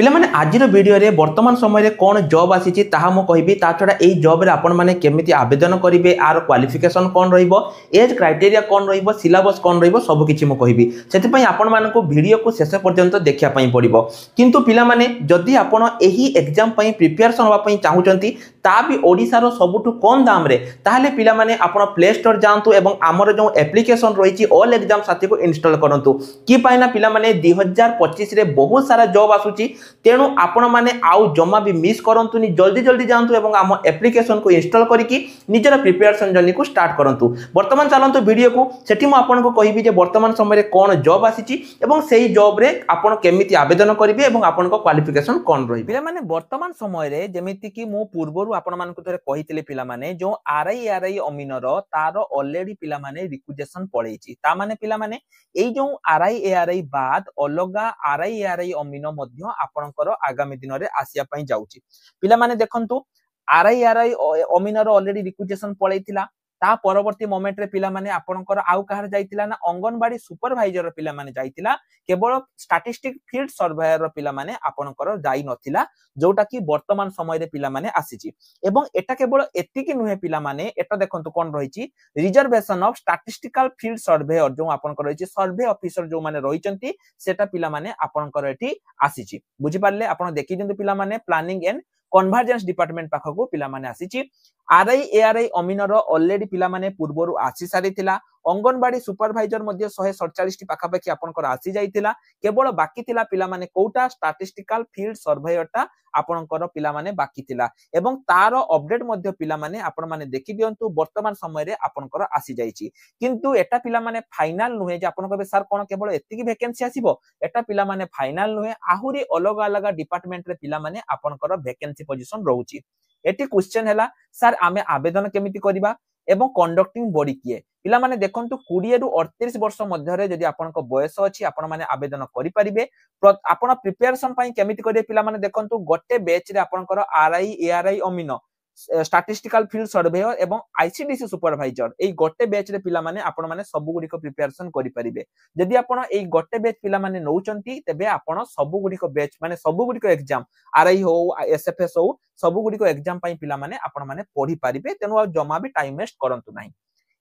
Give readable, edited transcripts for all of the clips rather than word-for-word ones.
पिला माने आजिर वीडियो रे वर्तमान समय रे कौन जॉब आसी ताहा मो कहबी ता छडा एई जॉब रे आपण माने केमिति आवेदन करिवे आर क्वालिफिकेशन कौन रहिबो एज क्राइटेरिया कौन रहिबो सिलेबस कौन रहिबो सब किछि मो कहबी सेति पई आपण मानको वीडियो को शेष पर्यंत देखिया पई पड़िबो किंतु पिला माने जदी आपण एही एग्जाम पई प्रिपरेशन होबा पई चाहुचंती ता भी ओडिसा रो सबुठु कम दाम रे ताहले पिला माने आपण प्ले स्टोर जांतु एवं हमर जो एप्लीकेशन रहिछि ऑल एग्जाम साथी को इंस्टॉल करंतु कि पाइना पिला माने 2025 रे बहुत सारा जॉब आसुची तेणु आपण माने आउ जमा भी मिस करंतुनी जल्दी जल्दी जानतु एवं आम एप्लीकेशन को इंस्टॉल करिकि निजर प्रिपरेशन जर्नी को स्टार्ट करंतु। वर्तमान चलंतु वीडियो को सेठी मु आपन को कहिबी जे वर्तमान समय रे कोन जॉब आसीची एवं सेही जॉब रे आपण केमिति आवेदन करिवे एवं आपन को क्वालिफिकेशन कोन रही पिला माने वर्तमान समय रे जेमिति कि मु पूर्वरु आपण मान को थरे कहितले पिला माने जो आरआई अमीनर तार ऑलरेडी पिला माने रिक्वेस्ट पळेची ता माने पिला माने एई जो आरआई बाद अलगा आरआई अमीन मध्य आपनकर आगामी दिन रे आसिया पई जाउची पिला माने देखंतु आरआई अमीनर ऑलरेडी रिक्वेस्ट पळेतिला ता परवर्ती मोमेंट रे पिला माने आपनकर आउ कहार जाइतिला ना अंगनवाड़ी सुपरवाइजर पिला माने जाइतिला केवल स्टैटिस्टिक फील्ड सर्वेयर पिला माने आपनकर जाई नथिला जोटा कि वर्तमान समय रे पिला माने आसीची एवं एटा केवल एतिकी नुहे पिला माने एटा देखंतु कोन रहिची reservation of statistical field surveyor जो आपनकर रहिची सर्वे ऑफिसर जो माने रहिचंती सेटा पिला माने आपनकर एठी आसीची बुझि पारले आपण देखि जंतु पिला माने प्लानिंग एंड कन्वर्जेंस डिपार्टमेंट पाखको पिला माने आसीची आरआई अमीनर ऑलरेडी पिला माने पूर्वरु आसी सारिथिला अंगनवाड़ी सुपरवाइजर मध्ये 147 टी पाखापाखि आपनकर आसी जाइथिला केवल बाकी थिला पिला माने कोटा स्टैटिस्टिकल फील्ड सर्वेयरटा आपनकर पिला माने बाकी थिला एवं तार अपडेट मध्ये पिला माने आपण माने देखि दियंतु वर्तमान समय रे आपनकर आसी जाइछि किंतु एटा पिला माने फाइनल नुहे जे आपन कहबे सर कोन केवल एतिकी वैकेंसी आसीबो एटा पिला माने फाइनल नुहे आहुरी अलग अलग डिपार्टमेंट रे पिला माने आपनकर वैकेंसी पोजीशन रहउछि एटी क्वेश्चन हैला सर आमे आवेदन केमिति करिबा एवं कंडक्टिंग बॉडी किए पिला माने देखंतु 20 रु 38 वर्ष मध्य रे जदि आपनको बयस अछि आपण माने आवेदन करि परिबे आपण प्रिपरेशन पई केमिति करिवे पिला माने देखंतु गोटे बैच रे आपनकर आरआई अमीन स्टैटिस्टिकल फील्ड सर्वेयर एवं आईसीडीसी सुपरवाइजर एई गोटे बैच रे पिला माने आपण माने सब गुडी को प्रिपरेशन करि परिबे जदि आपण एई गोटे बैच पिला माने नउचंती तबे आपण सब गुडी को बैच माने सब गुडी को एग्जाम आरआई हो एसएफएस हो सब गुडी को एग्जाम पई पिला माने आपण माने पढि परिबे तेनु आ जमा भी टाइम वेस्ट करंतु नाही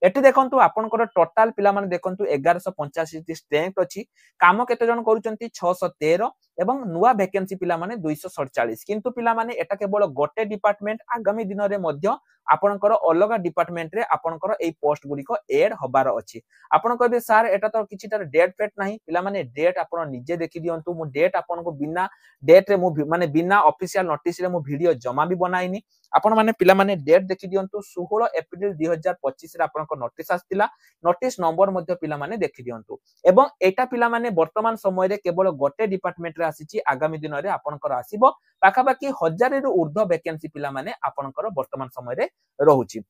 एटी देखंतु आपनकर टोटल पिला माने देखंतु 1185 टी स्ट्रेंथ अछि काम केते जन करूचंती 613 एवं नुवा वैकेंसी पिला माने 247 किंतु पिला माने एटा केवल गोटे डिपार्टमेंट आगामी दिन रे मध्य आपनकर अलग डिपार्टमेंट रे आपनकर एई पोस्ट गुडी को ऐड होबार अछि आपन कहबे सर एटा तो किछिटार डेट फेट नाही पिला माने डेट आपन निजे देखि दियंतु मु डेट आपन को बिना डेट रे मु माने बिना ऑफिशियल नोटिस रे मु वीडियो जमा भी बनाइनी आपण माने पिला माने डेट देखि दियंतु 16 अप्रैल 2025 रे आपन को नोटिस आस्तिला नोटिस नंबर मध्ये पिला माने देखि दियंतु एवं एटा पिला माने वर्तमान समय रे केवल गोटे डिपार्टमेंट रे आसीची आगामी दिन रे आपनकर आसीबो पाखा बाकी 1000 रु ऊर्ध्व वैकेंसी पिला माने आपनकर वर्तमान समय रे रहउची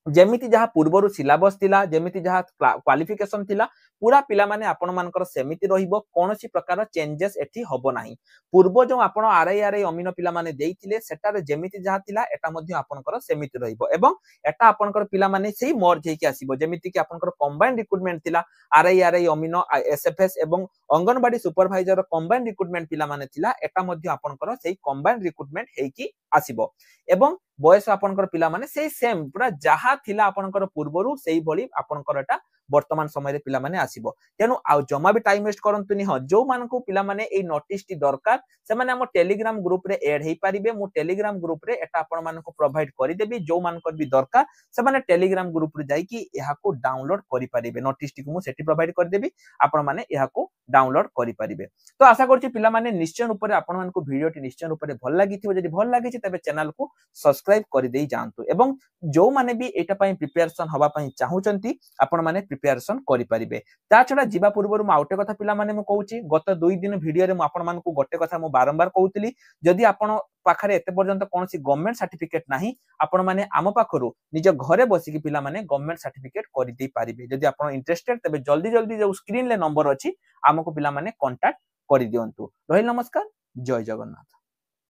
जेमिति जहा पूर्वरु सिलेबस थिला जेमिति जहा क्वालिफिकेशन थिला पूरा पिला माने आपण मानकर सेमिति रहिबो कोनोसी प्रकार चेंजेस एठी होबो नाही पूर्व जो आपण आरआई अमीन पिला माने देइथिले सेटारे जेमिति जहा थिला एटा मध्ये आपनकर सेमिति रहिबो एवं एटा आपनकर पिला माने सेही मर्ज हेकि आसीबो जेमिति कि आपनकर कंबाइंड रिक्रूटमेंट थिला आरआई अमीन एसएफएस एवं अंगनवाड़ी सुपरवाइजर कंबाइंड रिक्रूटमेंट पिला माने थिला एटा मध्ये आपनकर सेही कंबाइंड रिक्रूटमेंट हेकि आसीबो एवं बयस आपनकर पिला माने सेही सेम पूरा जहा थिला आपनकर पूर्वरु सेही भली आपनकर एटा वर्तमान समय रे पिला माने आसीबो तेनु आ जमा भी टाइम वेस्ट करंतुनी ह जो मानको पिला माने ए नोटिस टी दरकार से माने हम टेलीग्राम ग्रुप रे ऐड हेई परिबे मु टेलीग्राम ग्रुप रे एटा आपण मानको प्रोवाइड करि देबी जो मानकर भी दरकार से माने टेलीग्राम ग्रुप रे जाई कि एहा को डाउनलोड करि परिबे नोटिस टी को मु सेठी प्रोवाइड कर देबी आपण माने एहा को डाउनलोड करि परिबे तो आशा करछि पिला माने निश्चय रूप रे आपण मानको वीडियो टी निश्चय रूप रे भल लागिथिबो जदि भल लागि छि तबे चैनल को सब्सक्राइब करि देई जानतु एवं जो माने भी एटा पई प्रिपरेशन हवा पई चाहुचंती आपण माने प्रिपरेशन करि परिबे ता छडा जीवा पूर्वरु म आउटे कथा पिला माने म कहूची गत 2 दिन वीडियो रे म आपण मानको गोटे कथा म बारंबार कहूतली जदि आपण पाखरे एते पर्यंत कोनसी गवर्नमेंट सर्टिफिकेट नाही आपण माने आम पाखरु निज घरे बसी कि पिला माने गवर्नमेंट सर्टिफिकेट करि दे परिबे जदि आपण इंटरेस्टेड तबे जल्दी जल्दी जो स्क्रीन ले नंबर अछि हमको पिला माने कांटेक्ट करि दियंतु रहिल नमस्कार जय जगन्नाथ।